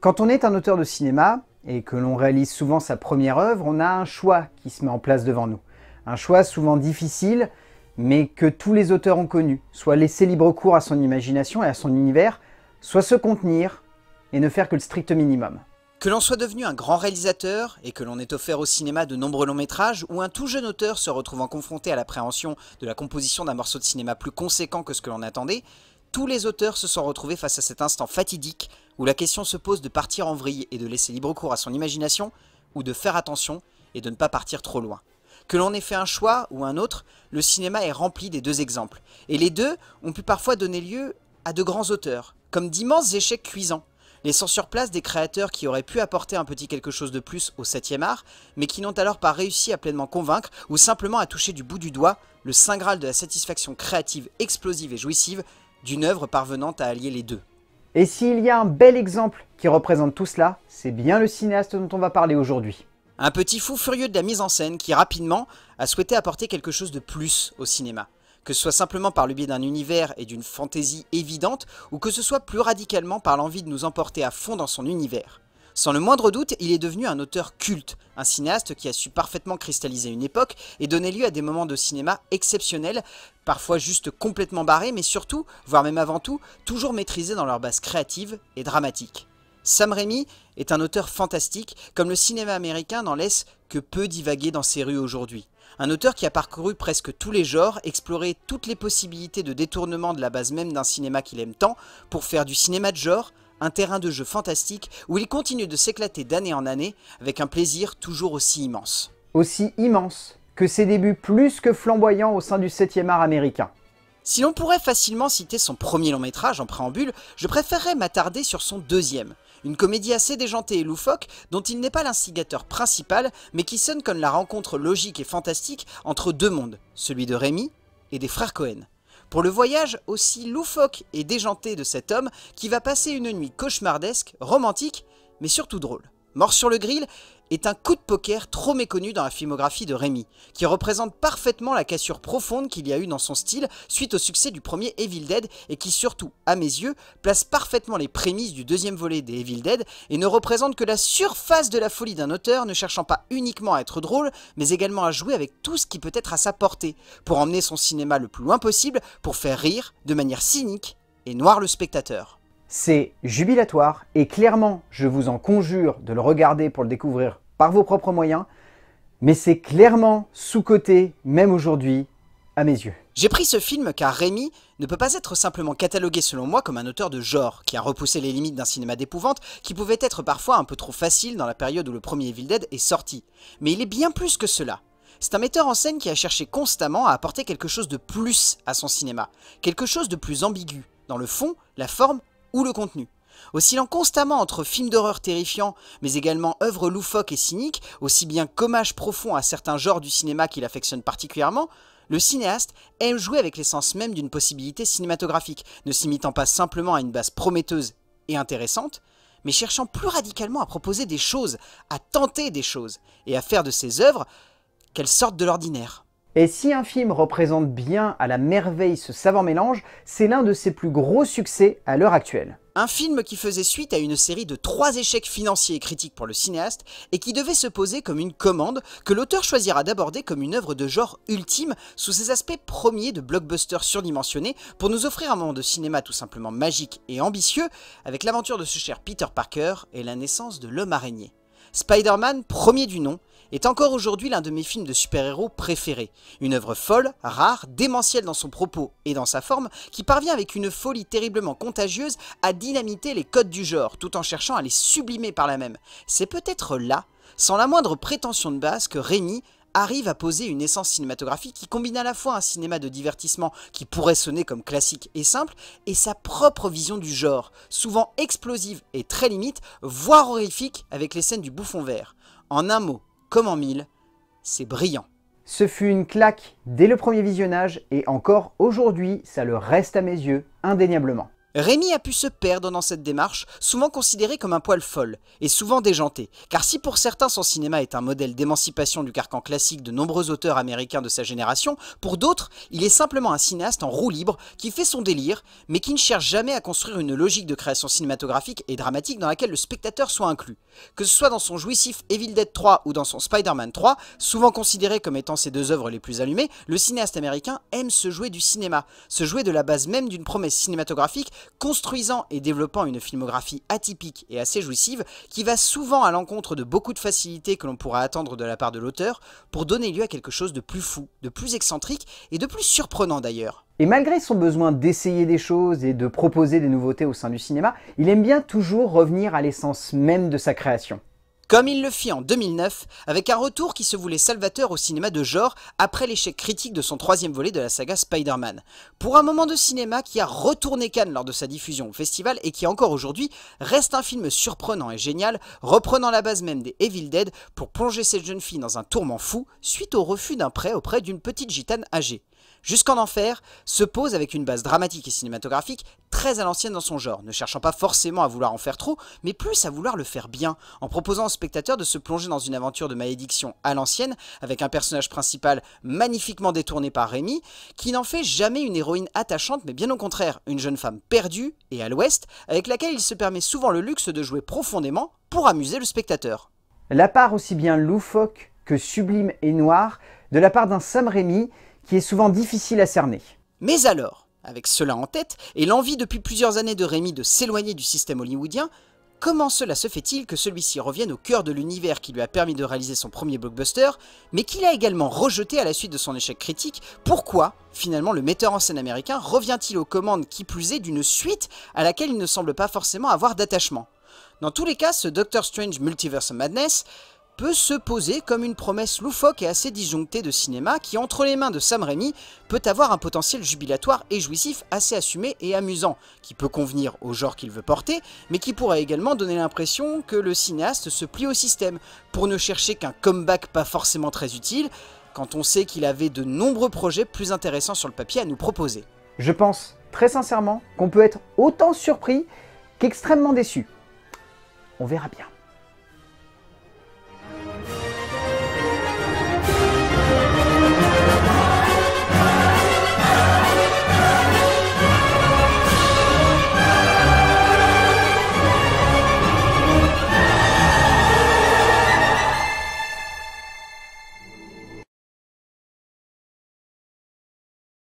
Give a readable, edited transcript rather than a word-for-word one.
Quand on est un auteur de cinéma et que l'on réalise souvent sa première œuvre, on a un choix qui se met en place devant nous. Un choix souvent difficile, mais que tous les auteurs ont connu. Soit laisser libre cours à son imagination et à son univers, soit se contenir et ne faire que le strict minimum. Que l'on soit devenu un grand réalisateur et que l'on ait offert au cinéma de nombreux longs métrages, ou un tout jeune auteur se retrouvant confronté à l'appréhension de la composition d'un morceau de cinéma plus conséquent que ce que l'on attendait, tous les auteurs se sont retrouvés face à cet instant fatidique où la question se pose de partir en vrille et de laisser libre cours à son imagination, ou de faire attention et de ne pas partir trop loin. Que l'on ait fait un choix ou un autre, le cinéma est rempli des deux exemples. Et les deux ont pu parfois donner lieu à de grands auteurs, comme d'immenses échecs cuisants, laissant sur place des créateurs qui auraient pu apporter un petit quelque chose de plus au 7e art, mais qui n'ont alors pas réussi à pleinement convaincre, ou simplement à toucher du bout du doigt le saint graal de la satisfaction créative, explosive et jouissive d'une œuvre parvenant à allier les deux. Et s'il y a un bel exemple qui représente tout cela, c'est bien le cinéaste dont on va parler aujourd'hui. Un petit fou furieux de la mise en scène qui, rapidement, a souhaité apporter quelque chose de plus au cinéma. Que ce soit simplement par le biais d'un univers et d'une fantaisie évidente, ou que ce soit plus radicalement par l'envie de nous emporter à fond dans son univers. Sans le moindre doute, il est devenu un auteur culte, un cinéaste qui a su parfaitement cristalliser une époque et donner lieu à des moments de cinéma exceptionnels, parfois juste complètement barrés, mais surtout, voire même avant tout, toujours maîtrisés dans leur base créative et dramatique. Sam Raimi est un auteur fantastique, comme le cinéma américain n'en laisse que peu divaguer dans ses rues aujourd'hui. Un auteur qui a parcouru presque tous les genres, exploré toutes les possibilités de détournement de la base même d'un cinéma qu'il aime tant, pour faire du cinéma de genre un terrain de jeu fantastique où il continue de s'éclater d'année en année avec un plaisir toujours aussi immense. Aussi immense que ses débuts plus que flamboyants au sein du 7e art américain. Si l'on pourrait facilement citer son premier long métrage en préambule, je préférerais m'attarder sur son deuxième. Une comédie assez déjantée et loufoque dont il n'est pas l'instigateur principal, mais qui sonne comme la rencontre logique et fantastique entre deux mondes, celui de Raimi et des frères Coen. Pour le voyage aussi loufoque et déjanté de cet homme qui va passer une nuit cauchemardesque, romantique, mais surtout drôle. Mort sur le grill est un coup de poker trop méconnu dans la filmographie de Raimi, qui représente parfaitement la cassure profonde qu'il y a eu dans son style suite au succès du premier Evil Dead et qui surtout, à mes yeux, place parfaitement les prémices du deuxième volet des Evil Dead et ne représente que la surface de la folie d'un auteur ne cherchant pas uniquement à être drôle, mais également à jouer avec tout ce qui peut être à sa portée, pour emmener son cinéma le plus loin possible, pour faire rire de manière cynique et noire le spectateur. C'est jubilatoire et clairement, je vous en conjure de le regarder pour le découvrir par vos propres moyens, mais c'est clairement sous-coté, même aujourd'hui, à mes yeux. J'ai pris ce film car Raimi ne peut pas être simplement catalogué selon moi comme un auteur de genre, qui a repoussé les limites d'un cinéma d'épouvante qui pouvait être parfois un peu trop facile dans la période où le premier Evil Dead est sorti. Mais il est bien plus que cela. C'est un metteur en scène qui a cherché constamment à apporter quelque chose de plus à son cinéma, quelque chose de plus ambigu, dans le fond, la forme ou le contenu. Oscillant constamment entre films d'horreur terrifiants, mais également œuvres loufoques et cyniques, aussi bien qu'hommage profond à certains genres du cinéma qu'il affectionne particulièrement, le cinéaste aime jouer avec l'essence même d'une possibilité cinématographique, ne s'imitant pas simplement à une base prometteuse et intéressante, mais cherchant plus radicalement à proposer des choses, à tenter des choses, et à faire de ses œuvres qu'elles sortent de l'ordinaire. Et si un film représente bien à la merveille ce savant mélange, c'est l'un de ses plus gros succès à l'heure actuelle. Un film qui faisait suite à une série de 3 échecs financiers et critiques pour le cinéaste et qui devait se poser comme une commande que l'auteur choisira d'aborder comme une œuvre de genre ultime sous ses aspects premiers de blockbuster surdimensionné pour nous offrir un moment de cinéma tout simplement magique et ambitieux avec l'aventure de ce cher Peter Parker et la naissance de l'homme araignée. Spider-Man, premier du nom, est encore aujourd'hui l'un de mes films de super-héros préférés. Une œuvre folle, rare, démentielle dans son propos et dans sa forme, qui parvient avec une folie terriblement contagieuse à dynamiter les codes du genre, tout en cherchant à les sublimer par la même. C'est peut-être là, sans la moindre prétention de base, que Raimi arrive à poser une essence cinématographique qui combine à la fois un cinéma de divertissement qui pourrait sonner comme classique et simple, et sa propre vision du genre, souvent explosive et très limite, voire horrifique avec les scènes du bouffon vert. En un mot, comme en mille, c'est brillant. Ce fut une claque dès le premier visionnage et encore aujourd'hui, ça le reste à mes yeux, indéniablement. Rémy a pu se perdre dans cette démarche, souvent considérée comme un poil folle, et souvent déjantée, car si pour certains son cinéma est un modèle d'émancipation du carcan classique de nombreux auteurs américains de sa génération, pour d'autres, il est simplement un cinéaste en roue libre qui fait son délire, mais qui ne cherche jamais à construire une logique de création cinématographique et dramatique dans laquelle le spectateur soit inclus. Que ce soit dans son jouissif Evil Dead 3 ou dans son Spider-Man 3, souvent considéré comme étant ses deux œuvres les plus allumées, le cinéaste américain aime se jouer du cinéma, se jouer de la base même d'une promesse cinématographique, construisant et développant une filmographie atypique et assez jouissive qui va souvent à l'encontre de beaucoup de facilités que l'on pourra attendre de la part de l'auteur pour donner lieu à quelque chose de plus fou, de plus excentrique et de plus surprenant d'ailleurs. Et malgré son besoin d'essayer des choses et de proposer des nouveautés au sein du cinéma, il aime bien toujours revenir à l'essence même de sa création. Comme il le fit en 2009, avec un retour qui se voulait salvateur au cinéma de genre après l'échec critique de son troisième volet de la saga Spider-Man. Pour un moment de cinéma qui a retourné Cannes lors de sa diffusion au festival et qui encore aujourd'hui reste un film surprenant et génial, reprenant la base même des Evil Dead pour plonger cette jeune fille dans un tourment fou suite au refus d'un prêt auprès d'une petite gitane âgée. Jusqu'en Enfer se pose avec une base dramatique et cinématographique très à l'ancienne dans son genre, ne cherchant pas forcément à vouloir en faire trop, mais plus à vouloir le faire bien, en proposant au spectateur de se plonger dans une aventure de malédiction à l'ancienne, avec un personnage principal magnifiquement détourné par Rémy, qui n'en fait jamais une héroïne attachante, mais bien au contraire, une jeune femme perdue et à l'ouest, avec laquelle il se permet souvent le luxe de jouer profondément pour amuser le spectateur. La part aussi bien loufoque que sublime et noire de la part d'un Sam Raimi qui est souvent difficile à cerner. Mais alors, avec cela en tête, et l'envie depuis plusieurs années de Rémy de s'éloigner du système hollywoodien, comment cela se fait-il que celui-ci revienne au cœur de l'univers qui lui a permis de réaliser son premier blockbuster, mais qu'il a également rejeté à la suite de son échec critique? Pourquoi, finalement, le metteur en scène américain revient-il aux commandes qui plus est d'une suite à laquelle il ne semble pas forcément avoir d'attachement? Dans tous les cas, ce Doctor Strange Multiverse of Madness peut se poser comme une promesse loufoque et assez disjonctée de cinéma qui, entre les mains de Sam Raimi, peut avoir un potentiel jubilatoire et jouissif assez assumé et amusant, qui peut convenir au genre qu'il veut porter, mais qui pourrait également donner l'impression que le cinéaste se plie au système, pour ne chercher qu'un comeback pas forcément très utile, quand on sait qu'il avait de nombreux projets plus intéressants sur le papier à nous proposer. Je pense très sincèrement qu'on peut être autant surpris qu'extrêmement déçu. On verra bien.